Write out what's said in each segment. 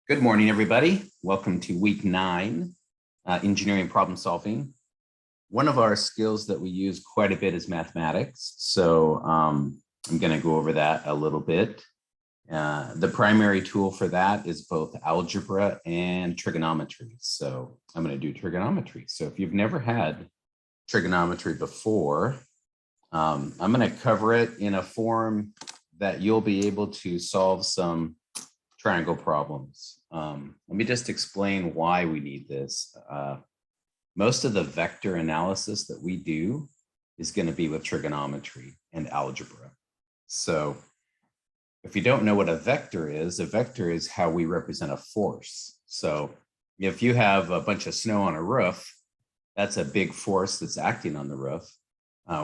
Good morning, everybody. Welcome to week 9, engineering problem solving. One of our skills that we use quite a bit is mathematics. So I'm going to go over that a little bit. The primary tool for that is both algebra and trigonometry. So I'm going to do trigonometry. So if you've never had trigonometry before, I'm going to cover it in a form that you'll be able to solve some triangle problems. Let me just explain why we need this. Most of the vector analysis that we do is going to be with trigonometry and algebra. So if you don't know what a vector is how we represent a force. So if you have a bunch of snow on a roof, that's a big force that's acting on the roof.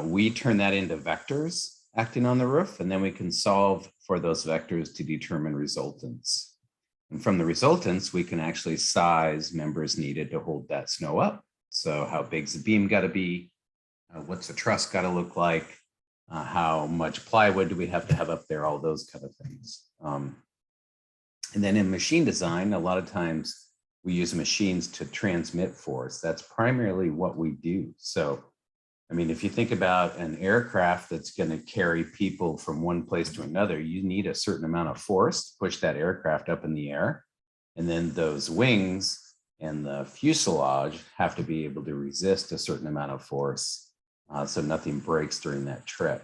We turn that into vectors acting on the roof, and then we can solve for those vectors to determine resultants. And from the resultants, we can actually size members needed to hold that snow up. So how big's the beam got to be? What's the truss got to look like? How much plywood do we have to have up there? All those kind of things. And then in machine design, a lot of times we use machines to transmit force. That's primarily what we do. So I mean, if you think about an aircraft that's going to carry people from one place to another, you need a certain amount of force to push that aircraft up in the air. And then those wings and the fuselage have to be able to resist a certain amount of force so nothing breaks during that trip.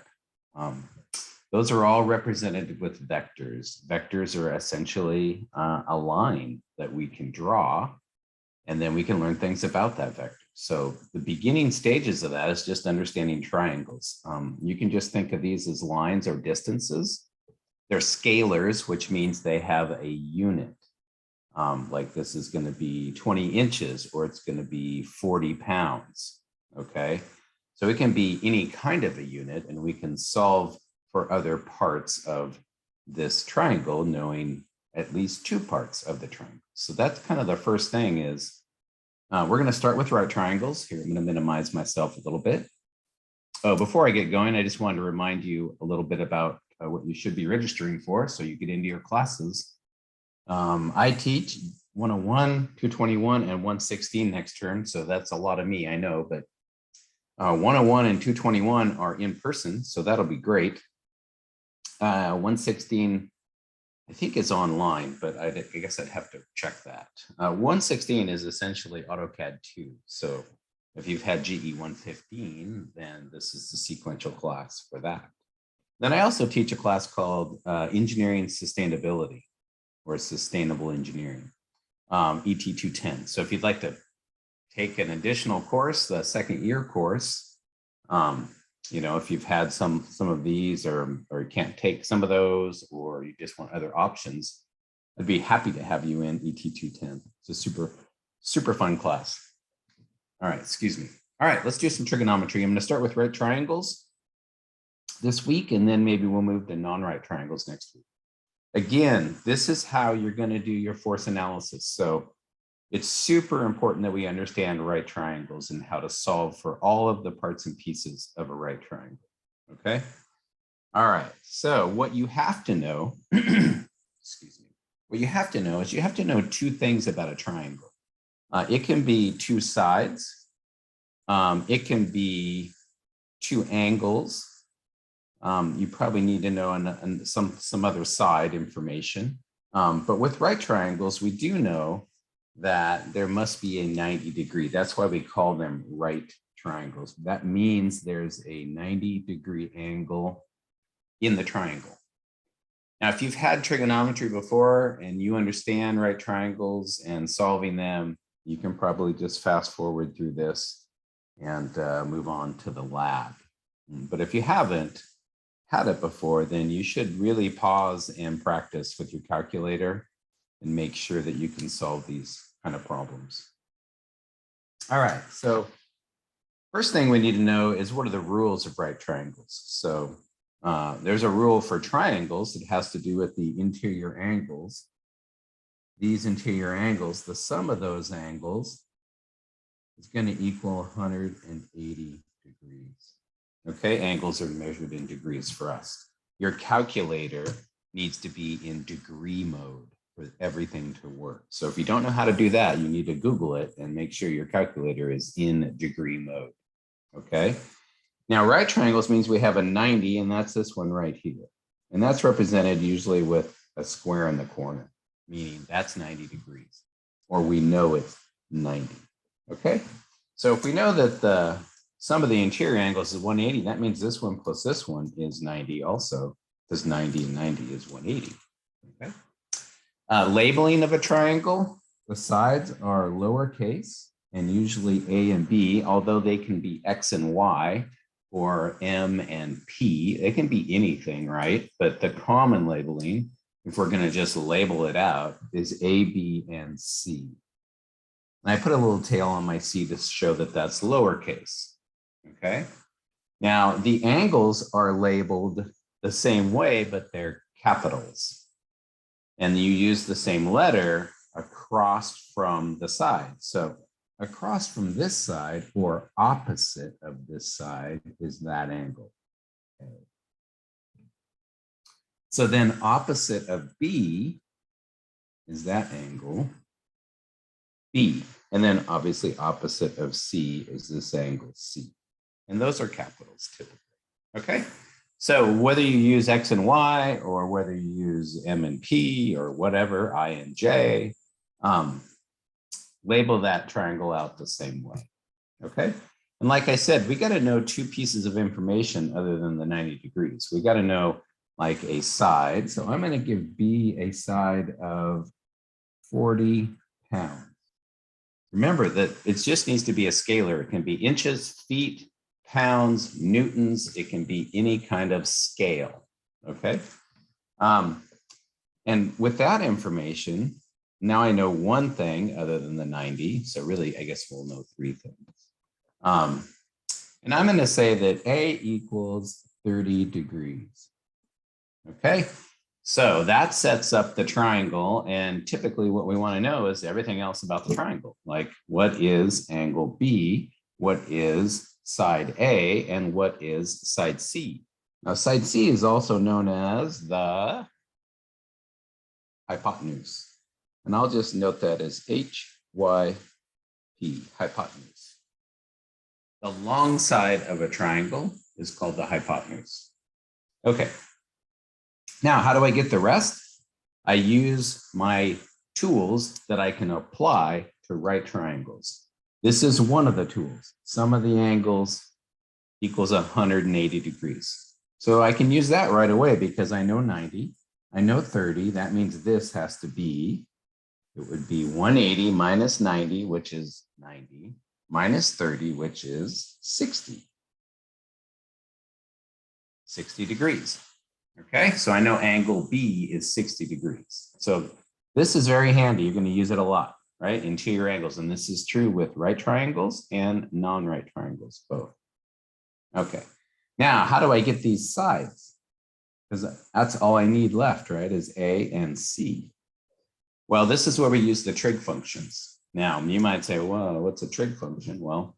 Those are all represented with vectors. Vectors are essentially a line that we can draw, and then we can learn things about that vector. So the beginning stages of that is just understanding triangles. You can just think of these as lines or distances. They're scalars, which means they have a unit. Like this is going to be 20 inches or it's going to be 40 pounds. Okay, so it can be any kind of a unit, and we can solve for other parts of this triangle knowing at least 2 parts of the triangle. So that's kind of the first thing is we're going to start with right triangles. Here, I'm going to minimize myself a little bit. Oh, before I get going, I just wanted to remind you a little bit about what you should be registering for so you get into your classes. I teach 101, 221, and 116 next term. So that's a lot of me, I know, but 101 and 221 are in person, so that'll be great. 116 I think it's online, but I guess I'd have to check that. 116 is essentially AutoCAD 2. So if you've had GE115, then this is the sequential class for that. Then I also teach a class called Engineering Sustainability or Sustainable Engineering, ET120. So if you'd like to take an additional course, the second year course, you know, if you've had some of these or you can't take some of those, or you just want other options, I'd be happy to have you in ET120. It's a super fun class. All right, excuse me. All right, let's do some trigonometry. I'm going to start with right triangles this week, and then maybe we'll move to non-right triangles next week. Again, this is how you're going to do your force analysis. So it's super important that we understand right triangles and how to solve for all of the parts and pieces of a right triangle, okay? All right, so what you have to know, excuse me, what you have to know is you have to know 2 things about a triangle. It can be 2 sides. It can be 2 angles. You probably need to know some other side information. But with right triangles, we do know that there must be a 90 degree. That's why we call them right triangles. That means there's a 90-degree angle in the triangle. Now, if you've had trigonometry before and you understand right triangles and solving them, you can probably just fast forward through this and move on to the lab. But if you haven't had it before, then you should really pause and practice with your calculator and make sure that you can solve these kind of problems. All right, so first thing we need to know is what are the rules of right triangles? So there's a rule for triangles. It has to do with the interior angles. These interior angles, the sum of those angles is going to equal 180 degrees. Okay, angles are measured in degrees for us. Your calculator needs to be in degree mode. for everything to work. So if you don't know how to do that, you need to Google it and make sure your calculator is in degree mode. Okay. Now, right triangles means we have a 90, and that's this one right here. And that's represented usually with a square in the corner, meaning that's 90 degrees, or we know it's 90. Okay. So if we know that the sum of the interior angles is 180, that means this one plus this one is 90 also, because 90 and 90 is 180. Okay. Labeling of a triangle, the sides are lowercase and usually A and B, although they can be X and Y or M and P. They can be anything, right? But the common labeling, if we're going to just label it out, is A, B, and C. And I put a little tail on my C to show that that's lowercase. Okay. Now, the angles are labeled the same way, but they're capitals. And you use the same letter across from the side. So across from this side or opposite of this side is that angle. Okay. So then opposite of B is that angle, B. And then obviously opposite of C is this angle, C. And those are capitals typically. Okay. So whether you use X and Y or whether you use M and P or whatever, I and J, label that triangle out the same way. Okay. And like I said, we got to know two pieces of information other than the 90 degrees. We got to know like a side. So I'm going to give B a side of 40 pounds. Remember that it just needs to be a scalar. It can be inches, feet, pounds, newtons. It can be any kind of scale. Okay. And with that information, now I know one thing other than the 90. So really, I guess we'll know three things. And I'm going to say that A equals 30 degrees. Okay. So that sets up the triangle. And typically what we want to know is everything else about the triangle. Like what is angle B? What is side A? And what is side C? Now side C is also known as the hypotenuse. And I'll just note that as HYP, hypotenuse. The long side of a triangle is called the hypotenuse. Okay. Now, how do I get the rest? I use my tools that I can apply to right triangles. This is one of the tools. Sum of the angles equals 180 degrees. So I can use that right away because I know 90, I know 30. That means this has to be, it would be 180 minus 90, which is 90, minus 30, which is 60. 60 degrees. Okay, so I know angle B is 60 degrees. So this is very handy. You're going to use it a lot, right? Interior angles. And this is true with right triangles and non-right triangles, both. Okay, now how do I get these sides? Because that's all I need left, right, is A and C. Well, this is where we use the trig functions. Now, you might say, well, what's a trig function? Well,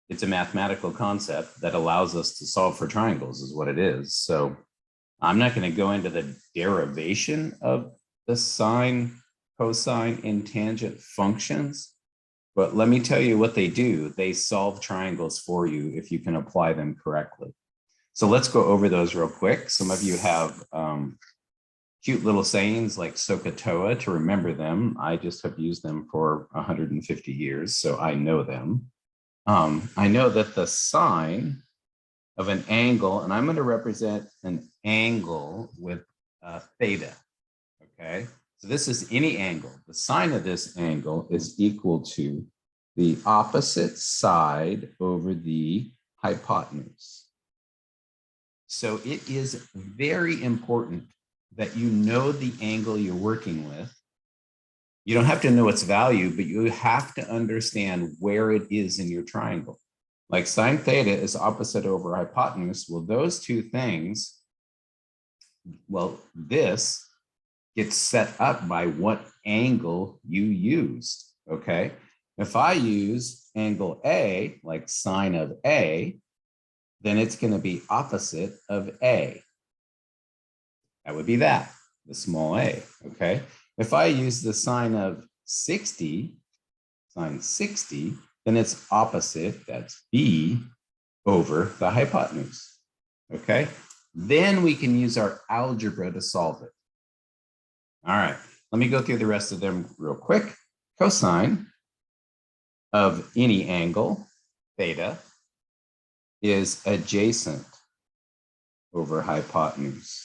it's a mathematical concept that allows us to solve for triangles is what it is. So I'm not going to go into the derivation of the sine, cosine, and tangent functions, but let me tell you what they do. They solve triangles for you if you can apply them correctly. So let's go over those real quick. Some of you have cute little sayings like SOHCAHTOA to remember them. I just have used them for 150 years, so I know them. I know that the sine of an angle, and I'm going to represent an angle with theta, okay? So this is any angle. The sine of this angle is equal to the opposite side over the hypotenuse. So it is very important that you know the angle you're working with. You don't have to know its value, but you have to understand where it is in your triangle. Like sine theta is opposite over hypotenuse. Well, those two things, well, this gets set up by what angle you used, okay? If I use angle A, like sine of A, then it's going to be opposite of A. That would be that, the small a, okay? If I use the sine of 60, sine 60, then it's opposite, that's b, over the hypotenuse, okay? Then we can use our algebra to solve it. All right, let me go through the rest of them real quick. Cosine of any angle, theta, is adjacent over hypotenuse.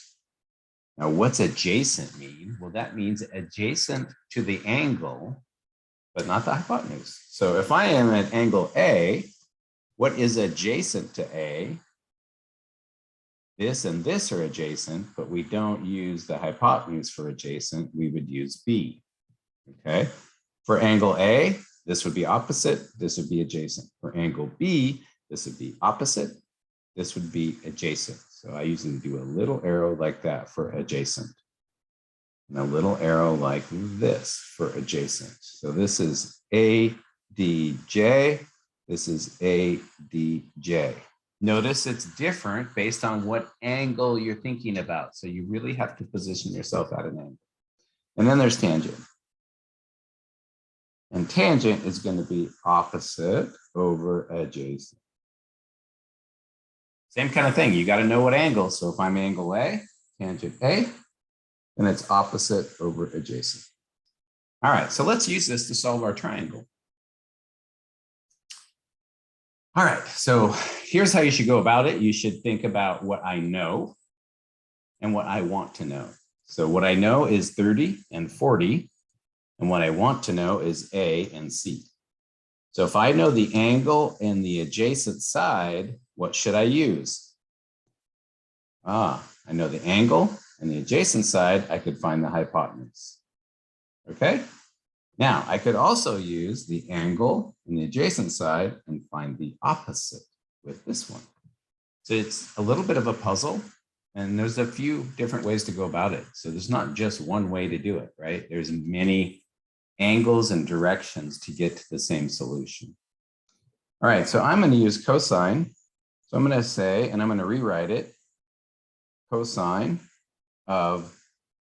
Now, what's adjacent mean? Well, that means adjacent to the angle, but not the hypotenuse. So if I am at angle A, what is adjacent to A? This and this are adjacent, but we don't use the hypotenuse for adjacent. We would use B, okay? For angle A, this would be opposite, this would be adjacent. For angle B, this would be opposite, this would be adjacent. So I usually do a little arrow like that for adjacent, and a little arrow like this for adjacent. So this is ADJ, this is ADJ. Notice it's different based on what angle you're thinking about. So you really have to position yourself at an angle. And then there's tangent. And tangent is going to be opposite over adjacent. Same kind of thing. You got to know what angle. So if I'm angle A, tangent A, then it's opposite over adjacent. All right, so let's use this to solve our triangle. All right, so here's how you should go about it. You should think about what I know and what I want to know. So what I know is 30 and 40, and what I want to know is A and C. So if I know the angle and the adjacent side, what should I use? I know the angle and the adjacent side, I could find the hypotenuse. Okay? Now, I could also use the angle and the adjacent side and find the opposite with this one. So it's a little bit of a puzzle, and there's a few different ways to go about it. So there's not just one way to do it, right? There's many angles and directions to get to the same solution. All right, so I'm going to use cosine. So I'm going to say, and I'm going to rewrite it, cosine of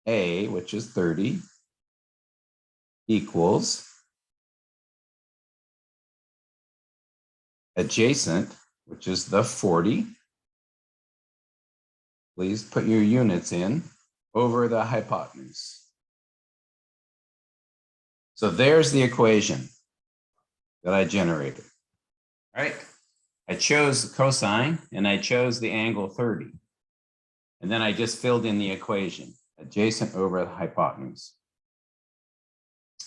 A, which is 30, equals adjacent, which is the 40. Please put your units in, over the hypotenuse. So there's the equation that I generated, right? I chose cosine and I chose the angle 30. And then I just filled in the equation, adjacent over the hypotenuse.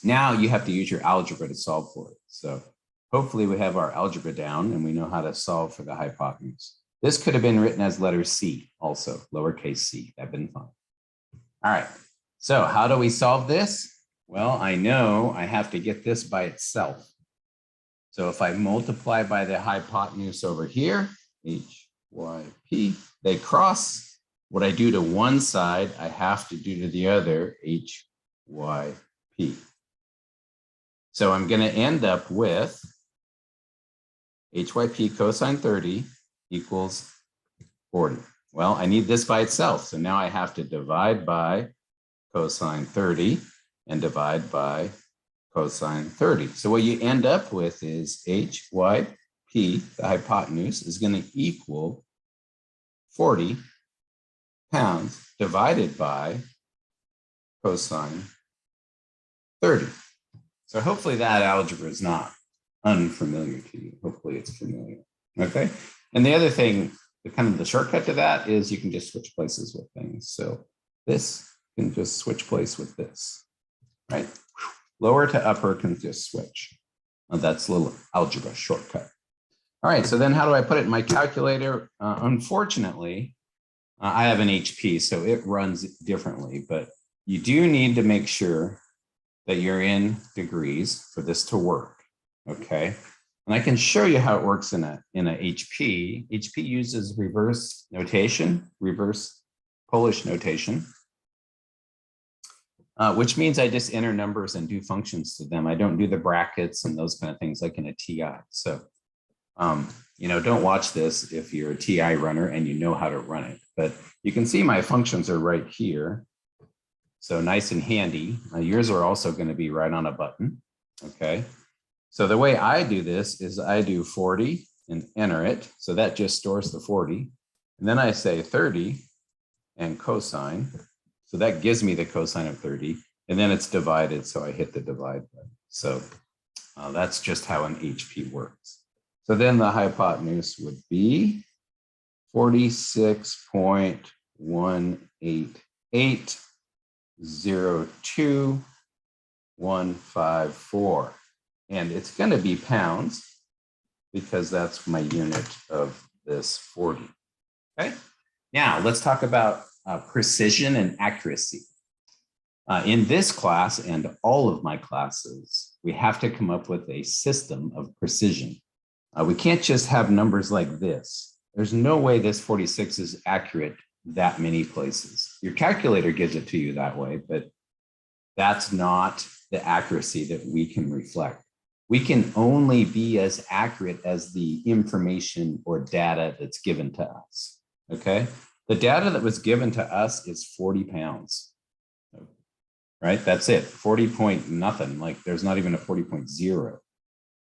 Now you have to use your algebra to solve for it. So hopefully we have our algebra down and we know how to solve for the hypotenuse. This could have been written as letter C also, lowercase c, that'd been fine. All right, so how do we solve this? Well, I know I have to get this by itself. So if I multiply by the hypotenuse over here, h, y, p, they cross. What I do to one side, I have to do to the other, h, y, p. So I'm going to end up with HYP cosine 30 equals 40. Well, I need this by itself. So now I have to divide by cosine 30 and divide by cosine 30. So what you end up with is HYP, the hypotenuse, is going to equal 40 pounds divided by cosine 30. So hopefully that algebra is not unfamiliar to you. Hopefully it's familiar. Okay. And the other thing, the shortcut to that is you can just switch places with things. So this can just switch place with this, right? Lower to upper can just switch. That's a little algebra shortcut. All right, so then how do I put it in my calculator? Unfortunately, I have an HP, so it runs differently, but you do need to make sure that you're in degrees for this to work, okay? And I can show you how it works in a HP. HP uses reverse notation, reverse Polish notation, which means I just enter numbers and do functions to them. I don't do the brackets and those kind of things like in a TI. So, don't watch this if you're a TI runner and you know how to run it. But you can see my functions are right here. So nice and handy. Yours are also going to be right on a button. Okay. So the way I do this is I do 40 and enter it. So that just stores the 40. And then I say 30 and cosine. So that gives me the cosine of 30. And then it's divided. So I hit the divide button. So that's just how an HP works. So then the hypotenuse would be 46.18802.154. And it's going to be pounds because that's my unit of this 40. Okay. Now let's talk about precision and accuracy. In this class and all of my classes, we have to come up with a system of precision. We can't just have numbers like this. There's no way this 46 is accurate that many places. Your calculator gives it to you that way, but that's not the accuracy that we can reflect. We can only be as accurate as the information or data that's given to us, okay? The data that was given to us is 40 pounds, right? That's it, 40 point nothing, like there's not even a 40.0.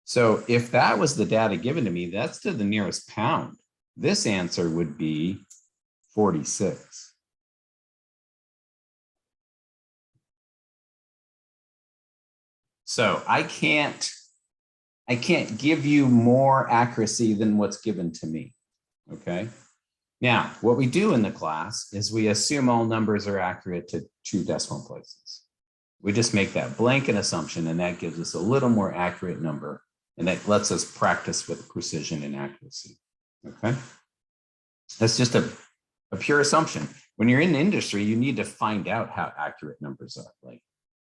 So if that was the data given to me, that's to the nearest pound. This answer would be 46. So I can't give you more accuracy than what's given to me, okay? Now, what we do in the class is we assume all numbers are accurate to 2 decimal places. We just make that blanket assumption, and that gives us a little more accurate number, and that lets us practice with precision and accuracy, okay? That's just a pure assumption. When you're in the industry, you need to find out how accurate numbers are. Like,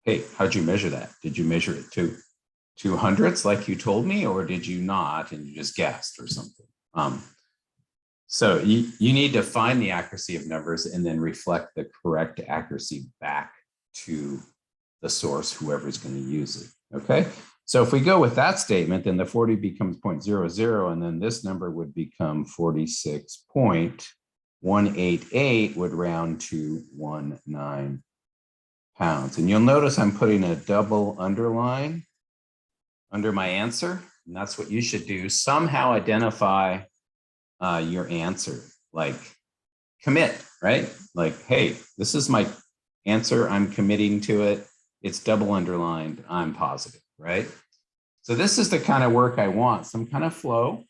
hey, how'd you measure that? Did you measure it to 200ths like you told me, or did you not and you just guessed or something? So you need to find the accuracy of numbers and then reflect the correct accuracy back to the source, whoever's going to use it, okay? So if we go with that statement, then the 40 becomes 0.00, and then this number would become 46.188 would round to 19 pounds. And you'll notice I'm putting a double underline under my answer, and that's what you should do. Somehow identify your answer, like commit, right? Like, hey, this is my answer. I'm committing to it. It's double underlined. I'm positive, right? So this is the kind of work I want, some kind of flow.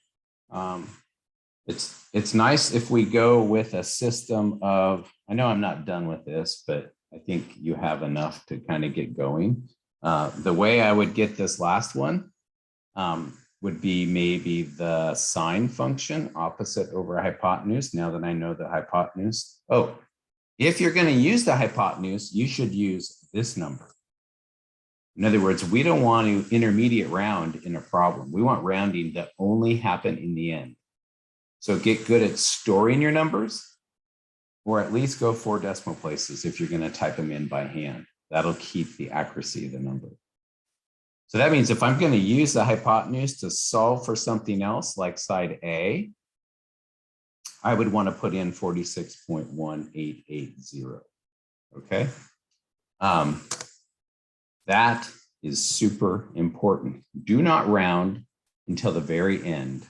It's nice if we go with a system of, I know I'm not done with this, but I think you have enough to kind of get going. The way I would get this last one would be maybe the sine function, opposite over hypotenuse, now that I know the hypotenuse. Oh, if you're going to use the hypotenuse, you should use this number. In other words, we don't want to intermediate round in a problem. We want rounding that only happen in the end. So get good at storing your numbers, or at least go 4 decimal places if you're going to type them in by hand. That'll keep the accuracy of the number. So that means if I'm going to use the hypotenuse to solve for something else like side A, I would want to put in 46.1880. Okay. That is super important. Do not round until the very end.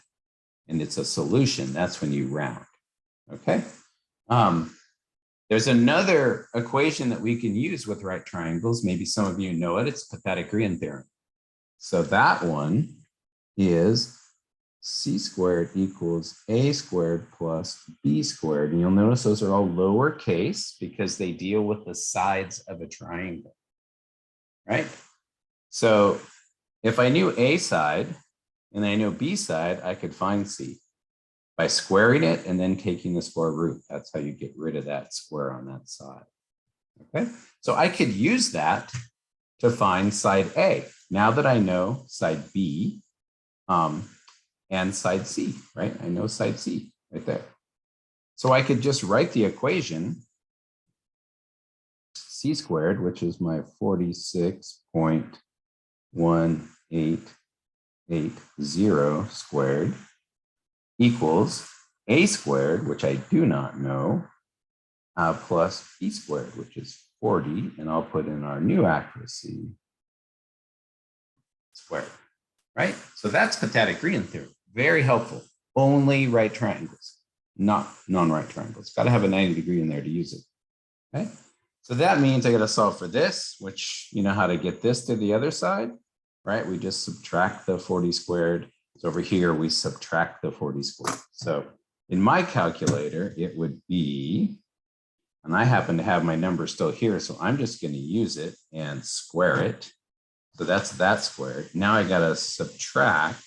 And it's a solution. That's when you round. Okay. There's another equation that we can use with right triangles. Maybe some of you know it. It's Pythagorean theorem. So that one is c squared equals a squared plus b squared. And you'll notice those are all lowercase because they deal with the sides of a triangle, right? So if I knew a side and I know b side, I could find c by squaring it and then taking the square root. That's how you get rid of that square on that side. Okay, so I could use that to find side A. Now that I know side B and side C, right? I know side C right there. So I could just write the equation c squared, which is my 46.1880 squared, equals a squared, which I do not know, plus b squared, which is 40, and I'll put in our new accuracy squared, right? So that's Pythagorean theorem. Very helpful. Only right triangles, not non-right triangles. Got to have a 90 degree in there to use it. Okay. So that means I got to solve for this, which you know how to get this to the other side, right? We just subtract the 40 squared. So over here, we subtract the 40 squared. So in my calculator, it would be, and I happen to have my number still here, so I'm just going to use it and square it. So that's that squared. Now I got to subtract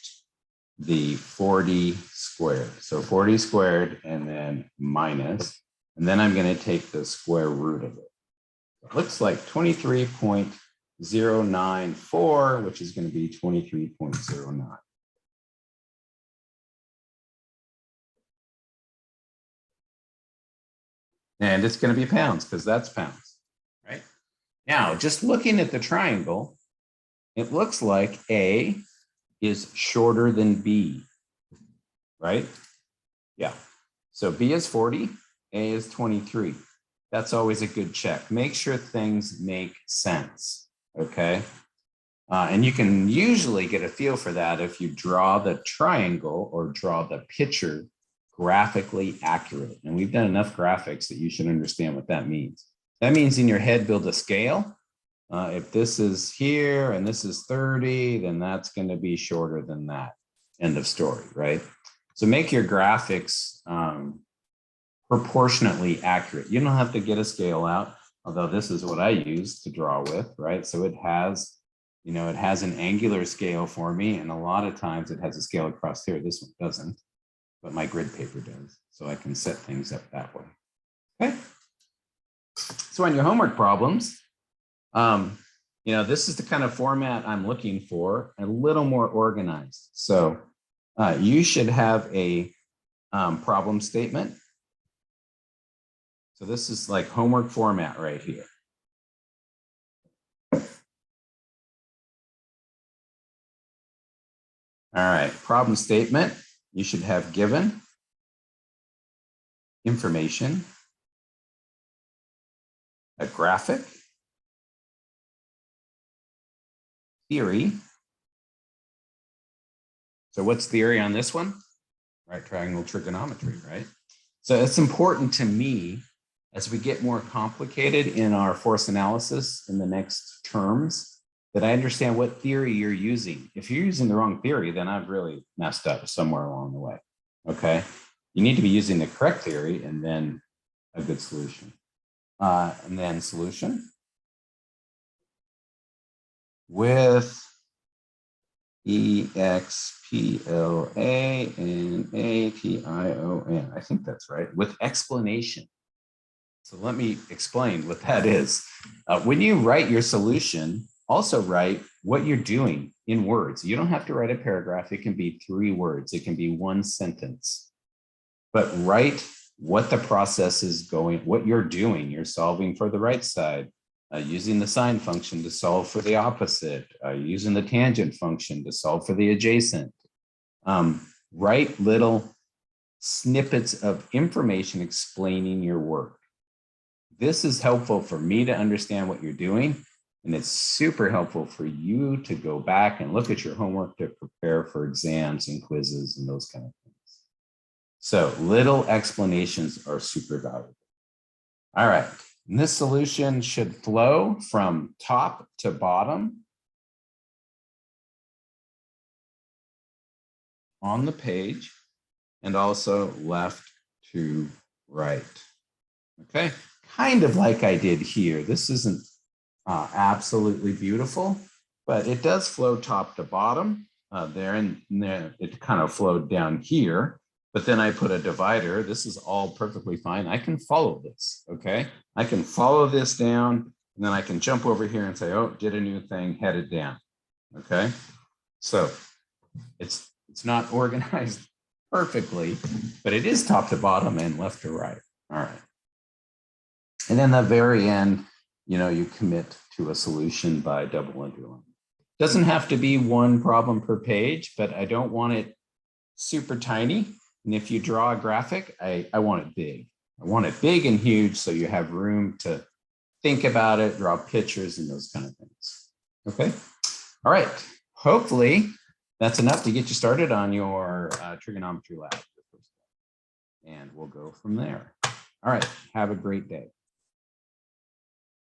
the 40 squared. So 40 squared and then minus, and then I'm going to take the square root of it. It looks like 23.094, which is going to be 23.09. And it's going to be pounds because that's pounds, right? Now, just looking at the triangle, it looks like A is shorter than B, right? Yeah. So B is 40, A is 23. That's always a good check. Make sure things make sense, okay? And you can usually get a feel for that if you draw the triangle or draw the picture graphically accurate. And we've done enough graphics that you should understand what that means. That means in your head, build a scale. If this is here and this is 30, then that's going to be shorter than that. End of story, right? So make your graphics proportionately accurate. You don't have to get a scale out, although this is what I use to draw with, right? So it has, you know, it has an angular scale for me, and a lot of times it has a scale across here. This one doesn't, but my grid paper does. So I can set things up that way. Okay. So on your homework problems, you know, this is the kind of format I'm looking for, a little more organized. So you should have a problem statement. So this is like homework format right here. All right, problem statement. You should have given information, a graphic, theory. So what's theory on this one? Right triangle trigonometry, right? So it's important to me as we get more complicated in our force analysis in the next terms that I understand what theory you're using. If you're using the wrong theory, then I've really messed up somewhere along the way, okay? You need to be using the correct theory and then a good solution. And then solution with EXPLA and ATION. I think that's right, with explanation. So let me explain what that is. When you write your solution, also write what you're doing in words. You don't have to write a paragraph. It can be 3 words. It can be 1 sentence. But write what the process is going, what you're doing. You're solving for the right side, using the sine function to solve for the opposite, using the tangent function to solve for the adjacent. Write little snippets of information explaining your work. This is helpful for me to understand what you're doing, and it's super helpful for you to go back and look at your homework to prepare for exams and quizzes and those kind of things. So little explanations are super valuable. All right, and this solution should flow from top to bottom on the page and also left to right. Okay, kind of like I did here. This isn't absolutely beautiful, but it does flow top to bottom there, and there it kind of flowed down here. But then I put a divider. This is all perfectly fine. I can follow this, okay? I can follow this down, and then I can jump over here and say, oh, did a new thing, headed down, okay? So it's not organized perfectly, but it is top to bottom and left to right. All right. And then the very end, you know, you commit to a solution by double underline. Doesn't have to be 1 problem per page, but I don't want it super tiny. And if you draw a graphic, I want it big. I want it big and huge so you have room to think about it, draw pictures and those kind of things. Okay. All right. Hopefully that's enough to get you started on your trigonometry lab. And we'll go from there. All right. Have a great day.